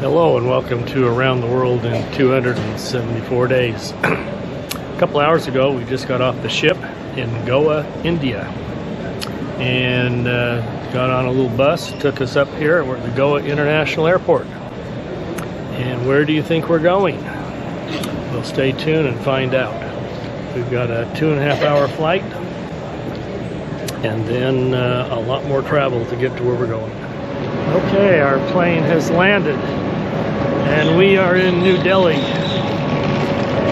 Hello and welcome to Around the World in 274 Days. A couple hours ago we just got off the ship in Goa, India, and got on a little bus, took us up here. We're at the Goa International Airport. And where do you think we're going? Well, stay tuned and find out. We've got a 2.5-hour flight and then a lot more travel to get to where we're going. Okay, our plane has landed and we are in New Delhi,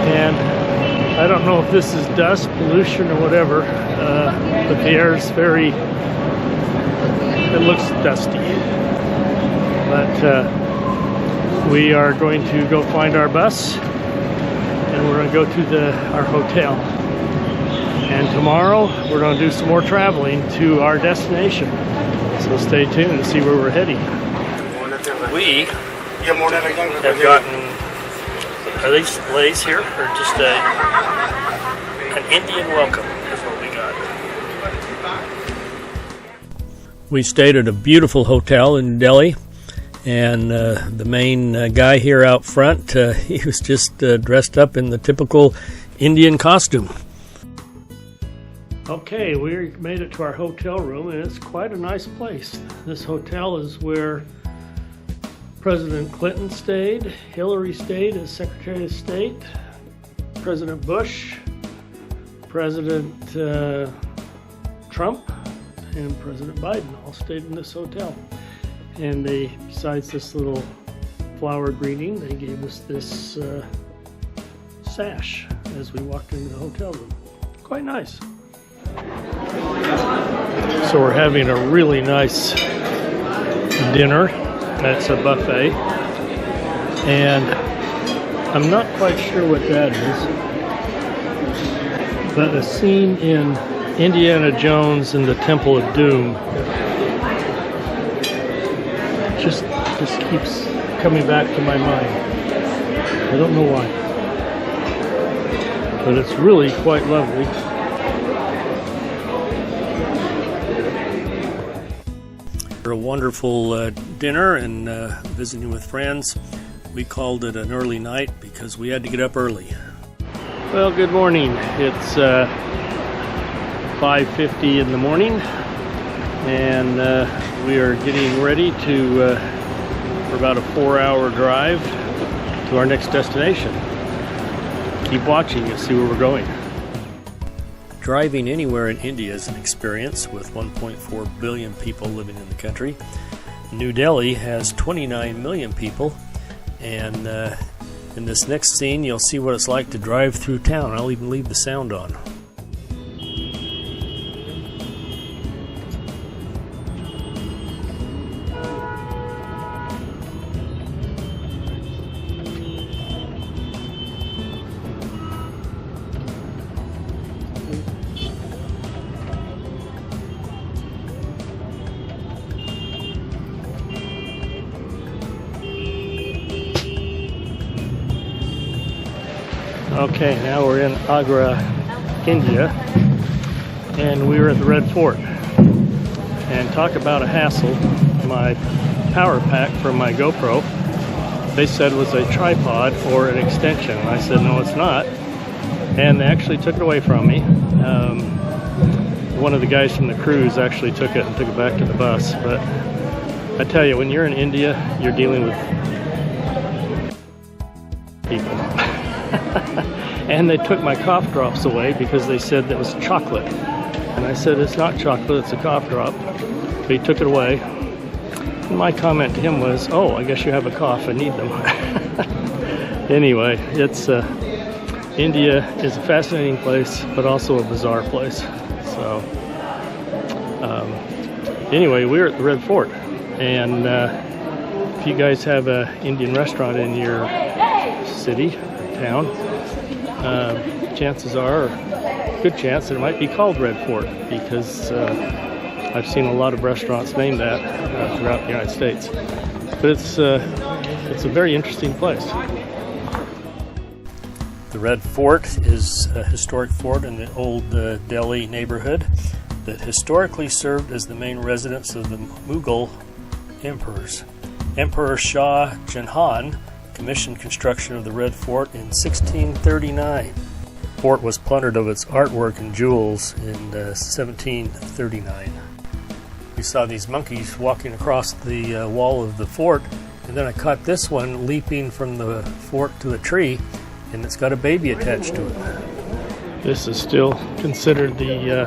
and I don't know if this is dust, pollution, or whatever, but the air is it looks dusty. But we are going to go find our bus and we're going to go to our hotel. And tomorrow we're going to do some more traveling to our destination. So stay tuned to see where we're heading. We have gotten, are these lays here or just an Indian welcome is what we got. We stayed at a beautiful hotel in Delhi, and the main guy here out front, he was just dressed up in the typical Indian costume. Okay, we made it to our hotel room, and it's quite a nice place. This hotel is where President Clinton stayed, Hillary stayed as Secretary of State, President Bush, President Trump, and President Biden all stayed in this hotel. And besides this little flower greeting, they gave us this sash as we walked into the hotel room. Quite nice. So we're having a really nice dinner. That's a buffet, and I'm not quite sure what that is, but a scene in Indiana Jones and the Temple of Doom just keeps coming back to my mind. I don't know why, but it's really quite lovely. A wonderful dinner and visiting with friends. We called it an early night because we had to get up early. Well, good morning. It's 5:50 in the morning, and we are getting ready for about a 4-hour drive to our next destination. Keep watching and see where we're going. Driving anywhere in India is an experience with 1.4 billion people living in the country. New Delhi has 29 million people, and in this next scene you'll see what it's like to drive through town. I'll even leave the sound on. Okay, now we're in Agra, India, and we were at the Red Fort. And talk about a hassle. My power pack from my GoPro, they said was a tripod or an extension. I said, no, it's not. And they actually took it away from me. One of the guys from the cruise actually took it and took it back to the bus. But I tell you, when you're in India, you're dealing with people. And they took my cough drops away because they said that was chocolate. And I said, it's not chocolate, it's a cough drop. But he took it away. And my comment to him was, oh, I guess you have a cough, I need them. Anyway, India is a fascinating place, but also a bizarre place. So, anyway, we're at the Red Fort. And if you guys have an Indian restaurant in your city or town, chances are, good chance that it might be called Red Fort, because I've seen a lot of restaurants named that throughout the United States. But it's a very interesting place. The Red Fort is a historic fort in the old Delhi neighborhood that historically served as the main residence of the Mughal emperors. Emperor Shah Jahan commissioned construction of the Red Fort in 1639. The fort was plundered of its artwork and jewels in 1739. We saw these monkeys walking across the wall of the fort, and then I caught this one leaping from the fort to a tree, and it's got a baby attached to it. This is still considered the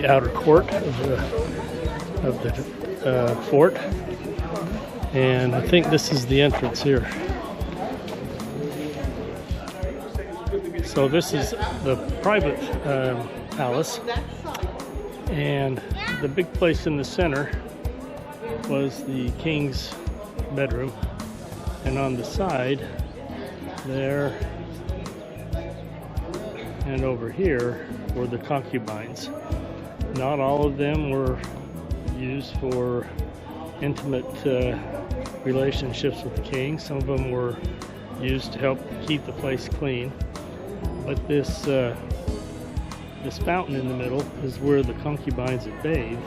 outer court of the fort, and I think this is the entrance here. So this is the private palace, and the big place in the center was the king's bedroom, and on the side there and over here were the concubines. Not all of them were used for intimate relationships with the king. Some of them were used to help keep the place clean. But this fountain in the middle is where the concubines would bathe,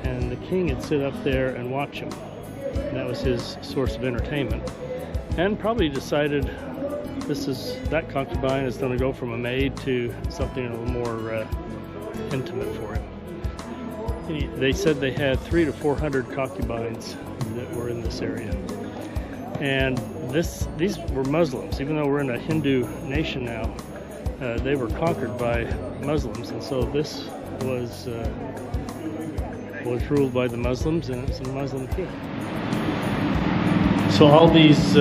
and the king would sit up there and watch them. And that was his source of entertainment. And probably decided that concubine is going to go from a maid to something a little more intimate for him. They said they had 300 to 400 concubines that were in this area. And these were Muslims. Even though we're in a Hindu nation now, they were conquered by Muslims, and so this was ruled by the Muslims, and it's a Muslim king. So all these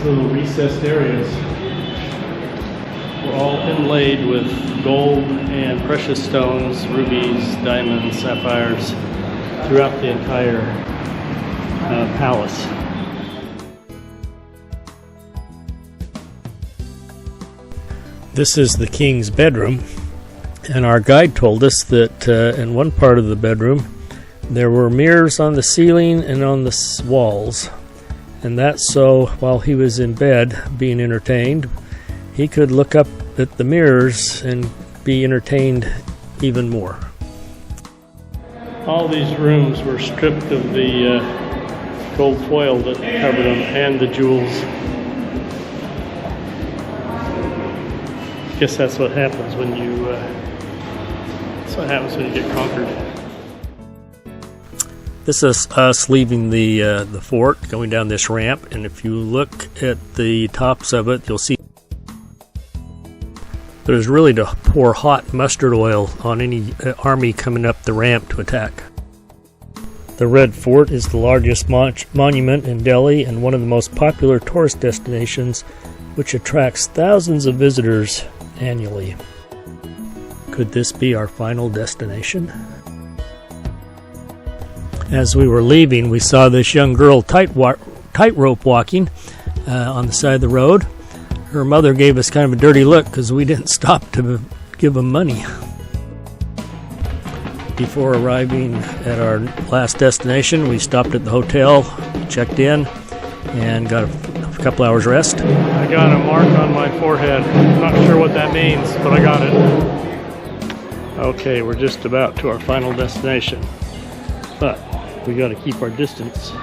little recessed areas were all inlaid with gold and precious stones, rubies, diamonds, sapphires, throughout the entire palace. This is the king's bedroom, and our guide told us that in one part of the bedroom there were mirrors on the ceiling and on the walls, and that's so while he was in bed being entertained, he could look up at the mirrors and be entertained even more. All these rooms were stripped of the gold foil that covered them and the jewels. I guess that's what happens when you get conquered. This is us leaving the fort, going down this ramp, and if you look at the tops of it, you'll see there's really to pour hot mustard oil on any army coming up the ramp to attack. The Red Fort is the largest monument in Delhi and one of the most popular tourist destinations, which attracts thousands of visitors annually. Could this be our final destination? As we were leaving, we saw this young girl tightrope walking on the side of the road. Her mother gave us kind of a dirty look because we didn't stop to give them money. Before arriving at our last destination, we stopped at the hotel, checked in, and got a couple hours rest. I got a mark on my forehead. Not sure what that means, but I got it. Okay, we're just about to our final destination, but we got to keep our distance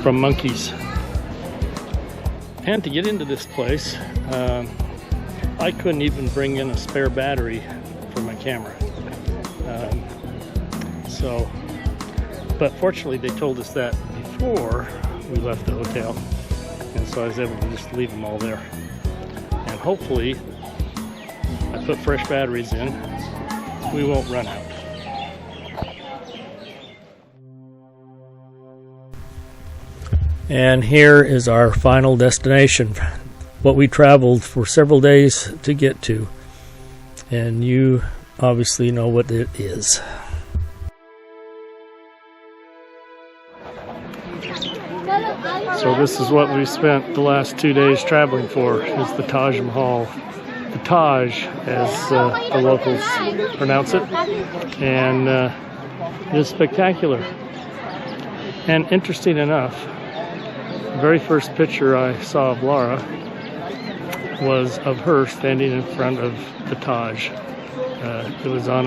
from monkeys. And to get into this place, I couldn't even bring in a spare battery for my camera. But fortunately they told us that before we left the hotel, and so I was able to just leave them all there. And hopefully, I put fresh batteries in, we won't run out. And here is our final destination, what we traveled for several days to get to. And you obviously know what it is. So this is what we spent the last 2 days traveling for, is the Taj Mahal. The Taj, as the locals pronounce it. And it is spectacular. And interesting enough, the very first picture I saw of Laura was of her standing in front of the Taj. It was on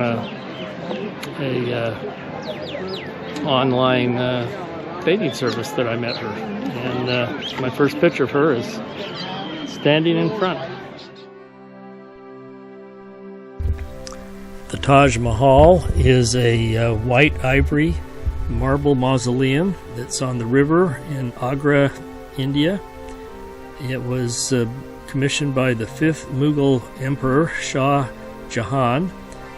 online dating service that I met her, and my first picture of her is standing in front. The Taj Mahal is a white ivory marble mausoleum that's on the river in Agra, India. It was commissioned by the 5th Mughal Emperor Shah Jahan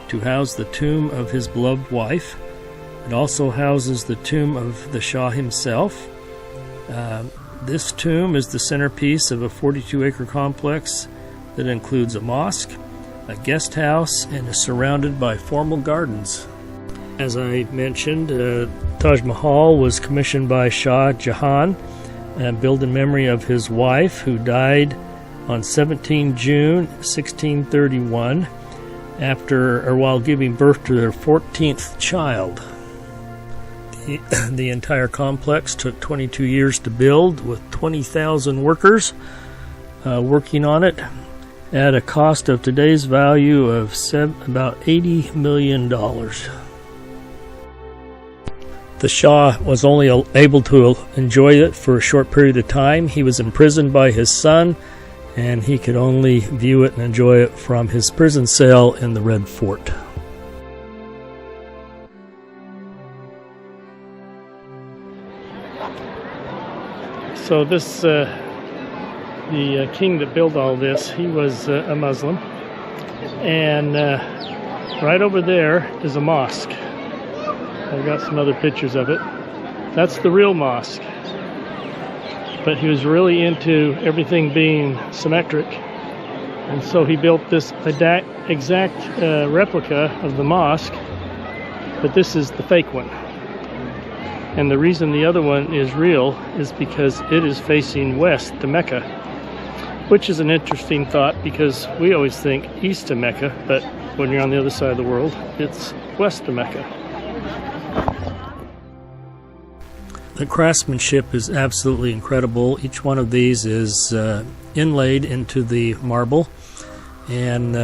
to house the tomb of his beloved wife. It also houses the tomb of the Shah himself. This tomb is the centerpiece of a 42-acre complex that includes a mosque, a guest house, and is surrounded by formal gardens. As I mentioned, Taj Mahal was commissioned by Shah Jahan, built in memory of his wife, who died on 17 June 1631 while giving birth to their 14th child. The entire complex took 22 years to build, with 20,000 workers working on it, at a cost of today's value of about $80 million. The Shah was only able to enjoy it for a short period of time. He was imprisoned by his son, and he could only view it and enjoy it from his prison cell in the Red Fort. So this, the king that built all this, he was a Muslim, and right over there is a mosque. I've got some other pictures of it. That's the real mosque. But he was really into everything being symmetric, and so he built this exact replica of the mosque, but this is the fake one. And the reason the other one is real is because it is facing west to Mecca, which is an interesting thought because we always think east to Mecca, but when you're on the other side of the world, it's west to Mecca. The craftsmanship is absolutely incredible. Each one of these is inlaid into the marble, and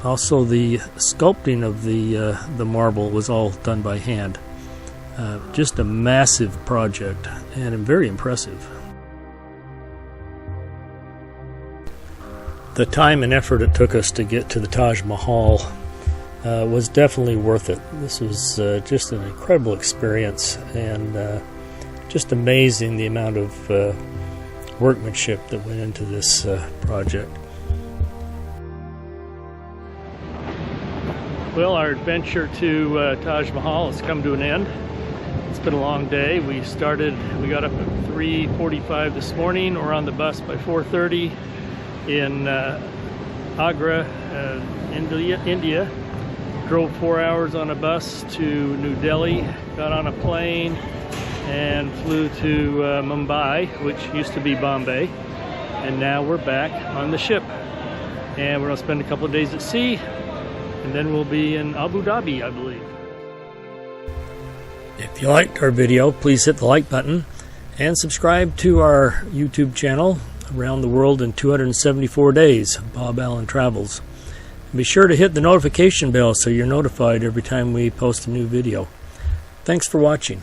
also the sculpting of the marble was all done by hand. Just a massive project, and very impressive. The time and effort it took us to get to the Taj Mahal was definitely worth it. This was just an incredible experience, and just amazing the amount of workmanship that went into this project. Well, our adventure to Taj Mahal has come to an end. It's been a long day. We got up at 3:45 this morning. We're on the bus by 4:30 in Agra, India. Drove 4 hours on a bus to New Delhi, got on a plane, and flew to Mumbai, which used to be Bombay. And now we're back on the ship. And we're going to spend a couple of days at sea, and then we'll be in Abu Dhabi, I believe. If you liked our video, please hit the like button and subscribe to our YouTube channel, Around the World in 274 Days, Bob Allen Travels. And be sure to hit the notification bell so you're notified every time we post a new video. Thanks for watching.